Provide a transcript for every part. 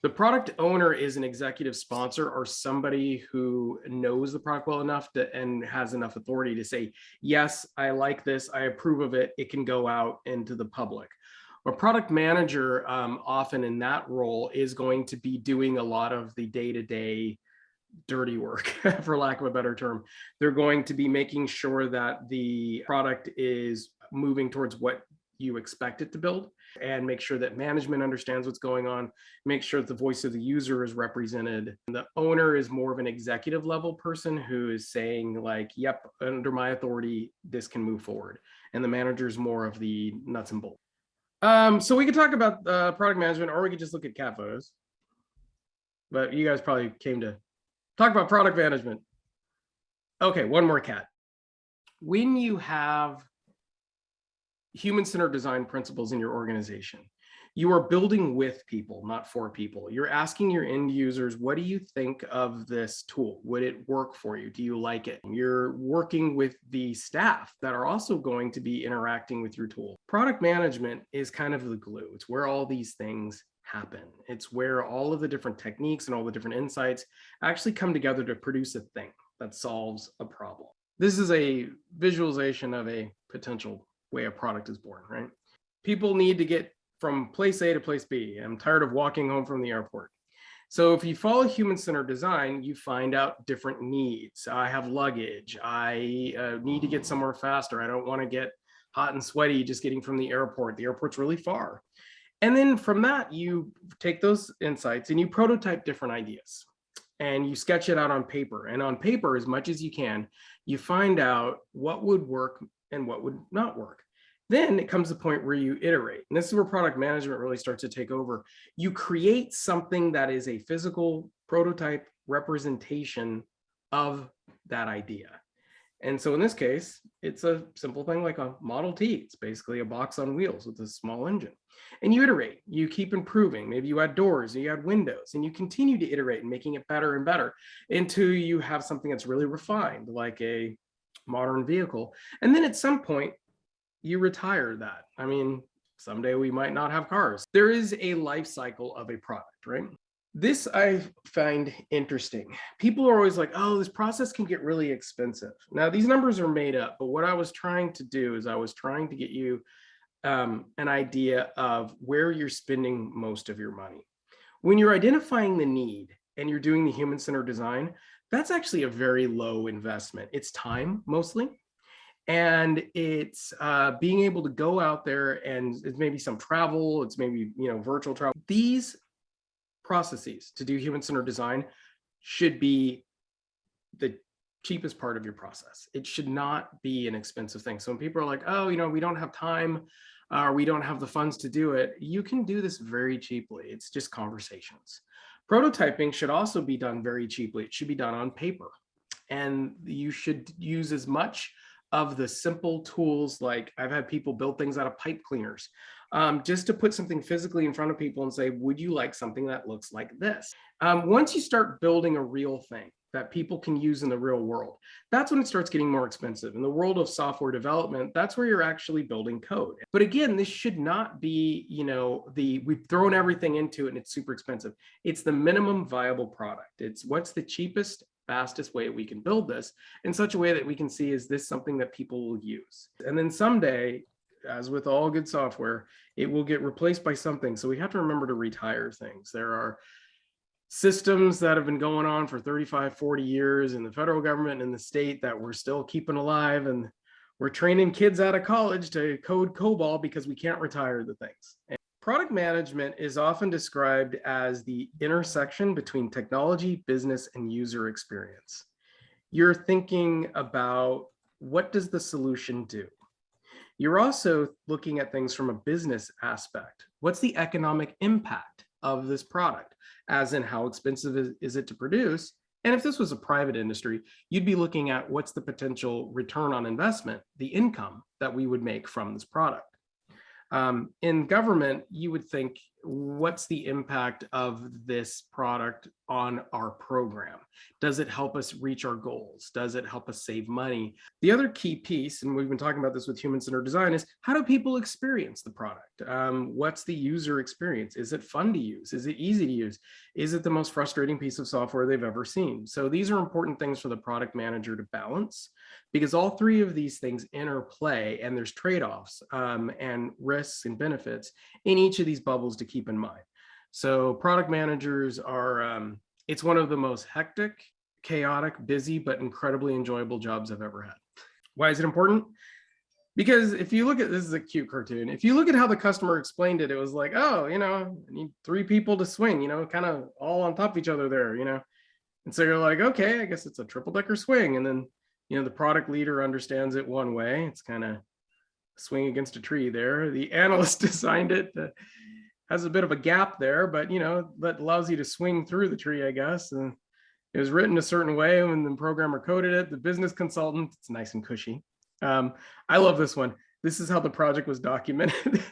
The product owner is an executive sponsor or somebody who knows the product well enough and has enough authority to say, yes, I like this, I approve of it, it can go out into the public. A product manager, often in that role, is going to be doing a lot of the day-to-day dirty work, for lack of a better term. They're going to be making sure that the product is moving towards what you expect it to build, and make sure that management understands what's going on, make sure that the voice of the user is represented. The owner is more of an executive level person who is saying like, yep, under my authority, this can move forward. And the manager is more of the nuts and bolts. So we could talk about product management, or we could just look at cat photos. But you guys probably came to talk about product management. Okay, one more cat. When you have human-centered design principles in your organization, you are building with people, not for people. You're asking your end users, what do you think of this tool? Would it work for you? Do you like it? You're working with the staff that are also going to be interacting with your tool. Product management is kind of the glue. It's where all these things happen. It's where all of the different techniques and all the different insights actually come together to produce a thing that solves a problem. This is a visualization of a potential way a product is born, right? People need to get from place A to place B. I'm tired of walking home from the airport. So if you follow human-centered design, you find out different needs. I have luggage. I need to get somewhere faster. I don't want to get hot and sweaty just getting from the airport. The airport's really far. And then from that, you take those insights and you prototype different ideas and you sketch it out on paper. And on paper, as much as you can, you find out what would work and what would not work. Then it comes to the point where you iterate. And this is where product management really starts to take over. You create something that is a physical prototype representation of that idea. And so in this case, it's a simple thing like a Model T. It's basically a box on wheels with a small engine. And you iterate, you keep improving. Maybe you add doors and you add windows, and you continue to iterate and making it better and better until you have something that's really refined, like a modern vehicle. And then at some point, you retire that. I mean, someday we might not have cars. There is a life cycle of a product, right? This I find interesting. People are always like, oh, this process can get really expensive. Now, these numbers are made up, but what I was trying to do is I was trying to get you an idea of where you're spending most of your money. When you're identifying the need and you're doing the human-centered design, that's actually a very low investment. It's time mostly. And it's being able to go out there, and it's maybe some travel, it's maybe virtual travel. These processes to do human-centered design should be the cheapest part of your process. It should not be an expensive thing. So when people are like, oh, we don't have time, or we don't have the funds to do it, you can do this very cheaply. It's just conversations. Prototyping should also be done very cheaply. It should be done on paper. And you should use as much of the simple tools, like I've had people build things out of pipe cleaners, just to put something physically in front of people and say, would you like something that looks like this? Once you start building a real thing that people can use in the real world, that's when it starts getting more expensive. In the world of software development, that's where you're actually building code. But again, this should not be, we've thrown everything into it and it's super expensive. It's the minimum viable product. It's what's the cheapest, fastest way we can build this in such a way that we can see, is this something that people will use? And then someday, as with all good software, it will get replaced by something. So we have to remember to retire things. There are systems that have been going on for 35, 40 years in the federal government and the state that we're still keeping alive. And we're training kids out of college to code COBOL because we can't retire the things. And product management is often described as the intersection between technology, business, and user experience. You're thinking about, what does the solution do? You're also looking at things from a business aspect. What's the economic impact of this product? As in, how expensive is it to produce? And if this was a private industry, you'd be looking at what's the potential return on investment, the income that we would make from this product. In government, you would think what's the impact of this product on our program? Does it help us reach our goals? Does it help us save money? The other key piece, and we've been talking about this with human-centered design, is how do people experience the product? What's the user experience? Is it fun to use? Is it easy to use? Is it the most frustrating piece of software they've ever seen? So these are important things for the product manager to balance, because all three of these things interplay, and there's trade-offs and risks and benefits in each of these bubbles to keep in mind. So product managers are, it's one of the most hectic, chaotic, busy, but incredibly enjoyable jobs I've ever had. Why is it important? Because if you look at, this is a cute cartoon, if you look at how the customer explained it, it was like, oh, you know, I need 3 people to swing, you know, kind of all on top of each other there, you know. And so you're like, okay, I guess it's a triple-decker swing. And then, you know, the product leader understands it one way. It's kind of swing against a tree there. The analyst designed it, has a bit of a gap there, but, you know, that allows you to swing through the tree, I guess. And it was written a certain way when the programmer coded it. The business consultant, it's nice and cushy. I love this one. This is how the project was documented,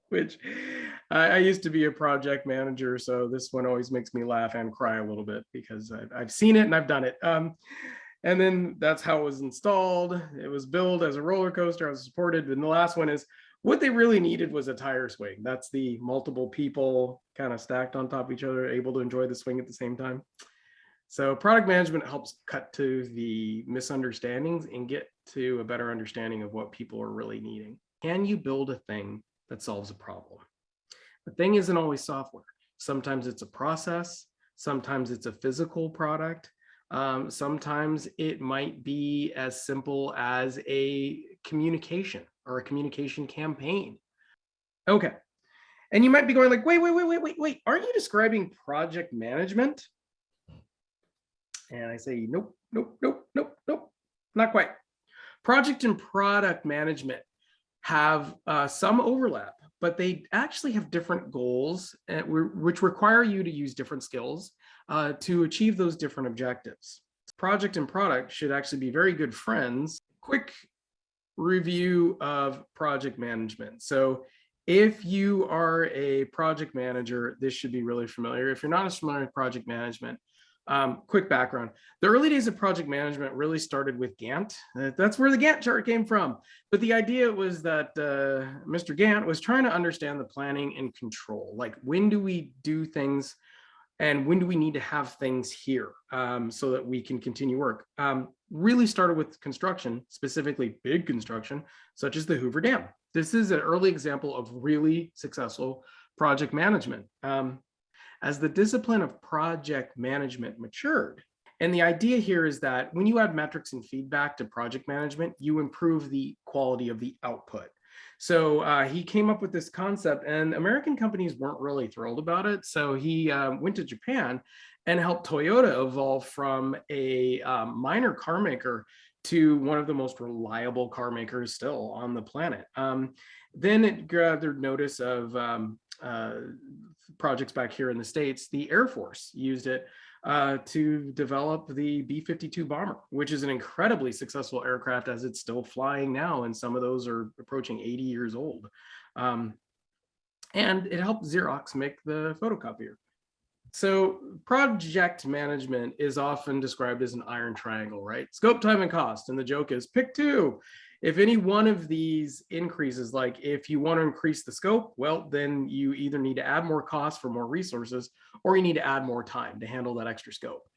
which I used to be a project manager. So this one always makes me laugh and cry a little bit because I've seen it and I've done it. And then that's how it was installed. It was billed as a roller coaster. I was supported. And the last one is what they really needed was a tire swing. That's the multiple people kind of stacked on top of each other, able to enjoy the swing at the same time. So product management helps cut to the misunderstandings and get to a better understanding of what people are really needing. Can you build a thing that solves a problem? The thing isn't always software. Sometimes it's a process. Sometimes it's a physical product. Sometimes it might be as simple as a communication or a communication campaign. Okay. And you might be going like, wait, aren't you describing project management? And I say, nope, not quite. Project and product management have some overlap, but they actually have different goals, which require you to use different skills to achieve those different objectives. Project and product should actually be very good friends. Quick review of project management. So if you are a project manager, this should be really familiar. If you're not as familiar with project management, quick background. The early days of project management really started with Gantt. That's where the Gantt chart came from. But the idea was that Mr. Gantt was trying to understand the planning and control. Like, when do we do things and when do we need to have things here so that we can continue work? Really started with construction, specifically big construction, such as the Hoover Dam. This is an early example of really successful project management. As the discipline of project management matured. And the idea here is that when you add metrics and feedback to project management, you improve the quality of the output. So he came up with this concept, and American companies weren't really thrilled about it. So he went to Japan and helped Toyota evolve from a minor car maker to one of the most reliable car makers still on the planet. Then it gathered notice of projects back here in the States. The Air Force used it to develop the B-52 bomber, which is an incredibly successful aircraft as it's still flying now, and some of those are approaching 80 years old. And it helped Xerox make the photocopier. So project management is often described as an iron triangle, right? Scope, time, and cost. And the joke is pick 2. If any one of these increases, like if you want to increase the scope, well, then you either need to add more cost for more resources, or you need to add more time to handle that extra scope.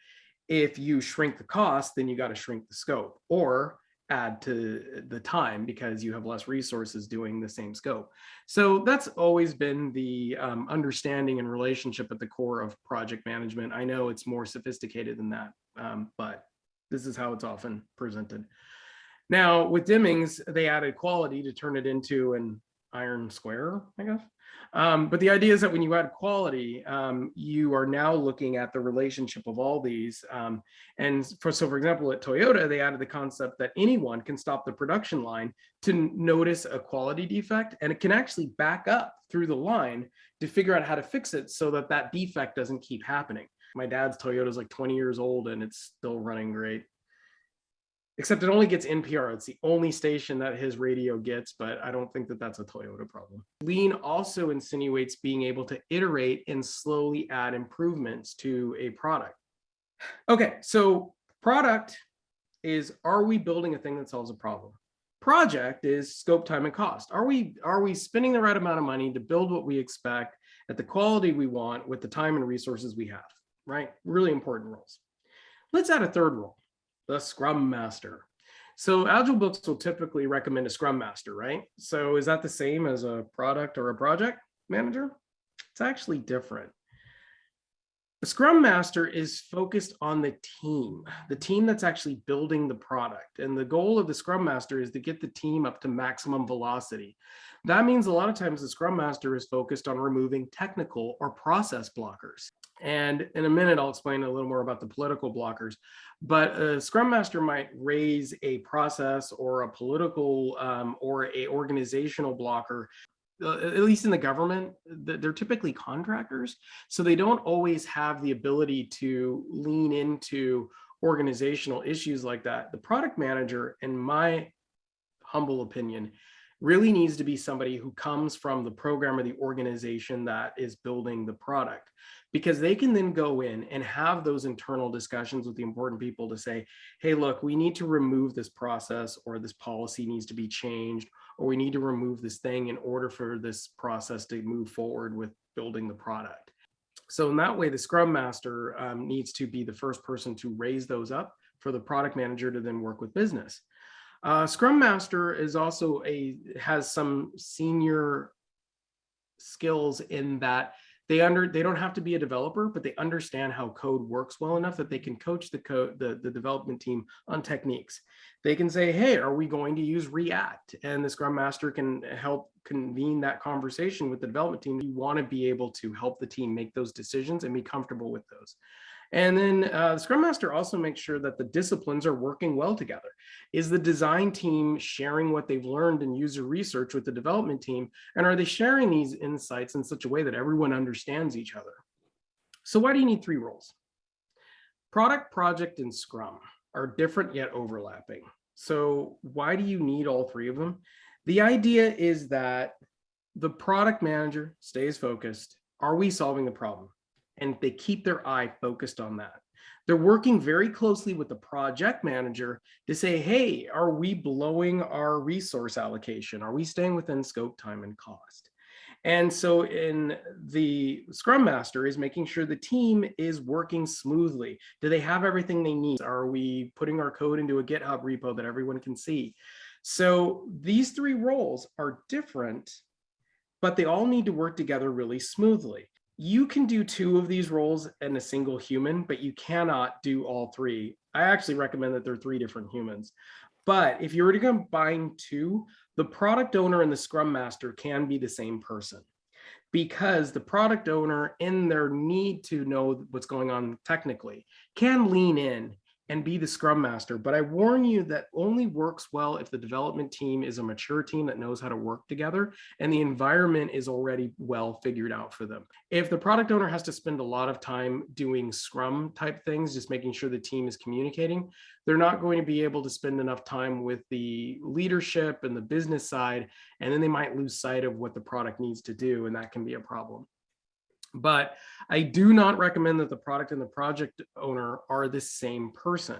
If you shrink the cost, then you got to shrink the scope or add to the time because you have less resources doing the same scope. So that's always been the understanding and relationship at the core of project management. I know it's more sophisticated than that, but this is how it's often presented. Now, with Demings, they added quality to turn it into an iron square, I guess. But the idea is that when you add quality, you are now looking at the relationship of all these. For example, at Toyota, they added the concept that anyone can stop the production line to notice a quality defect, and it can actually back up through the line to figure out how to fix it so that that defect doesn't keep happening. My dad's Toyota is like 20 years old and it's still running great. except it only gets NPR. It's the only station that his radio gets, but I don't think that that's a Toyota problem. Lean also insinuates being able to iterate and slowly add improvements to a product. Okay, so product is, are we building a thing that solves a problem? Project is scope, time, and cost. Are we spending the right amount of money to build what we expect at the quality we want with the time and resources we have, right? Really important roles. Let's add a third role, the Scrum Master. So Agile books will typically recommend a Scrum Master, right? So is that the same as a product or a project manager? It's actually different. The Scrum Master is focused on the team that's actually building the product. And the goal of the Scrum Master is to get the team up to maximum velocity. That means a lot of times the Scrum Master is focused on removing technical or process blockers. And in a minute, I'll explain a little more about the political blockers. But a Scrum Master might raise a process or a political or a organizational blocker. At least in the government, they're typically contractors. So they don't always have the ability to lean into organizational issues like that. The product manager, in my humble opinion, really needs to be somebody who comes from the program or the organization that is building the product, because they can then go in and have those internal discussions with the important people to say, hey, look, we need to remove this process, or this policy needs to be changed, or we need to remove this thing in order for this process to move forward with building the product. So in that way, the Scrum Master needs to be the first person to raise those up for the product manager to then work with business. Scrum Master is also has some senior skills in that they don't have to be a developer, but they understand how code works well enough that they can coach the development team on techniques. They can say, hey, are we going to use React? And the Scrum Master can help convene that conversation with the development team. You want to be able to help the team make those decisions and be comfortable with those. And then the Scrum Master also makes sure that the disciplines are working well together. Is the design team sharing what they've learned in user research with the development team? And are they sharing these insights in such a way that everyone understands each other? So why do you need three roles? Product, project, and Scrum are different yet overlapping. So why do you need all three of them? The idea is that the product manager stays focused. Are we solving the problem? And they keep their eye focused on that. They're working very closely with the project manager to say, hey, are we blowing our resource allocation? Are we staying within scope, time, and cost? And so in the Scrum Master is making sure the team is working smoothly. Do they have everything they need? Are we putting our code into a GitHub repo that everyone can see? So these three roles are different, but they all need to work together really smoothly. You can do two of these roles in a single human, but you cannot do all three. I actually recommend that they're three different humans. But if you were to combine two, the product owner and the Scrum Master can be the same person, because the product owner, in their need to know what's going on technically, can lean in and be the Scrum Master. But I warn you that only works well if the development team is a mature team that knows how to work together and the environment is already well figured out for them. If the product owner has to spend a lot of time doing Scrum type things, just making sure the team is communicating, they're not going to be able to spend enough time with the leadership and the business side, and then they might lose sight of what the product needs to do, and that can be a problem. But I do not recommend that the product and the project owner are the same person,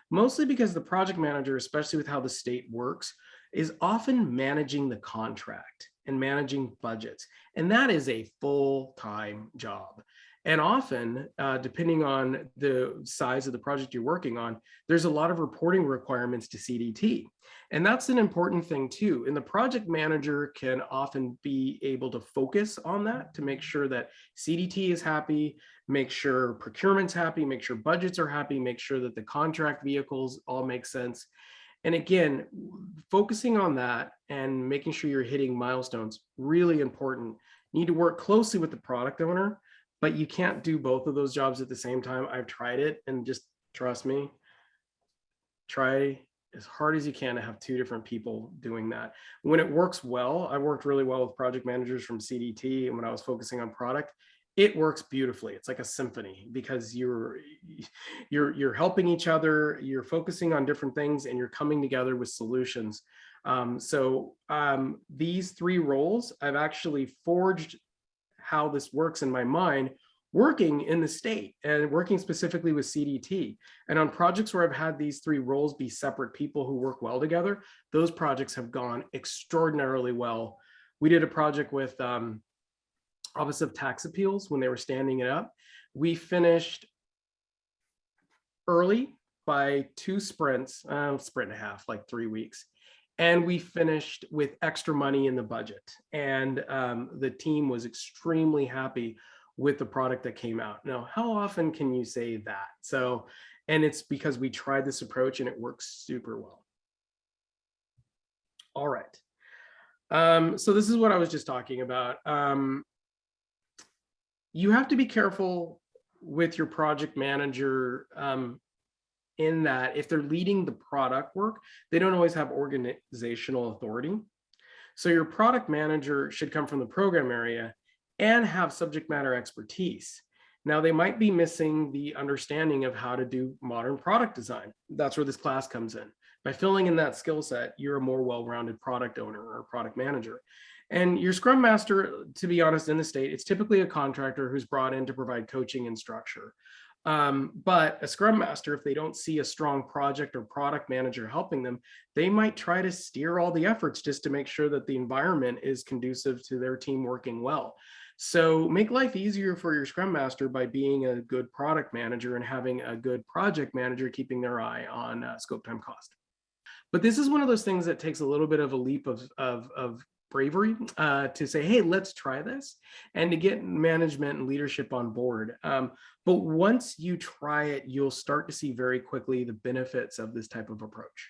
mostly because the project manager, especially with how the state works, is often managing the contract and managing budgets. And that is a full-time job. And often, depending on the size of the project you're working on, there's a lot of reporting requirements to CDT. And that's an important thing too. And the project manager can often be able to focus on that to make sure that CDT is happy, make sure procurement's happy, make sure budgets are happy, make sure that the contract vehicles all make sense. And again, focusing on that and making sure you're hitting milestones, really important. You need to work closely with the product owner, but you can't do both of those jobs at the same time. I've tried it, and just trust me, try as hard as you can to have two different people doing that. When it works well, I worked really well with project managers from CDT, and when I was focusing on product, it works beautifully. It's like a symphony because you're helping each other, you're focusing on different things, and you're coming together with solutions. These three roles, I've actually forged how this works in my mind, working in the state and working specifically with CDT. And on projects where I've had these three roles be separate people who work well together, those projects have gone extraordinarily well. We did a project with Office of Tax Appeals when they were standing it up. We finished early by 2 sprints, sprint and a half, like 3 weeks. And we finished with extra money in the budget. And the team was extremely happy with the product that came out. Now, how often can you say that? So, and it's because we tried this approach and it works super well. All right. So this is what I was just talking about. You have to be careful with your project manager in that if they're leading the product work, they don't always have organizational authority. So your product manager should come from the program area and have subject matter expertise. Now, they might be missing the understanding of how to do modern product design. That's where this class comes in. By filling in that skill set, you're a more well-rounded product owner or product manager. And your Scrum Master, to be honest, in the state, it's typically a contractor who's brought in to provide coaching and structure. But a Scrum Master, if they don't see a strong project or product manager helping them, they might try to steer all the efforts just to make sure that the environment is conducive to their team working well. So make life easier for your Scrum Master by being a good product manager and having a good project manager keeping their eye on scope, time, cost. But this is one of those things that takes a little bit of a leap of bravery to say, hey, let's try this, and to get management and leadership on board. But once you try it, you'll start to see very quickly the benefits of this type of approach.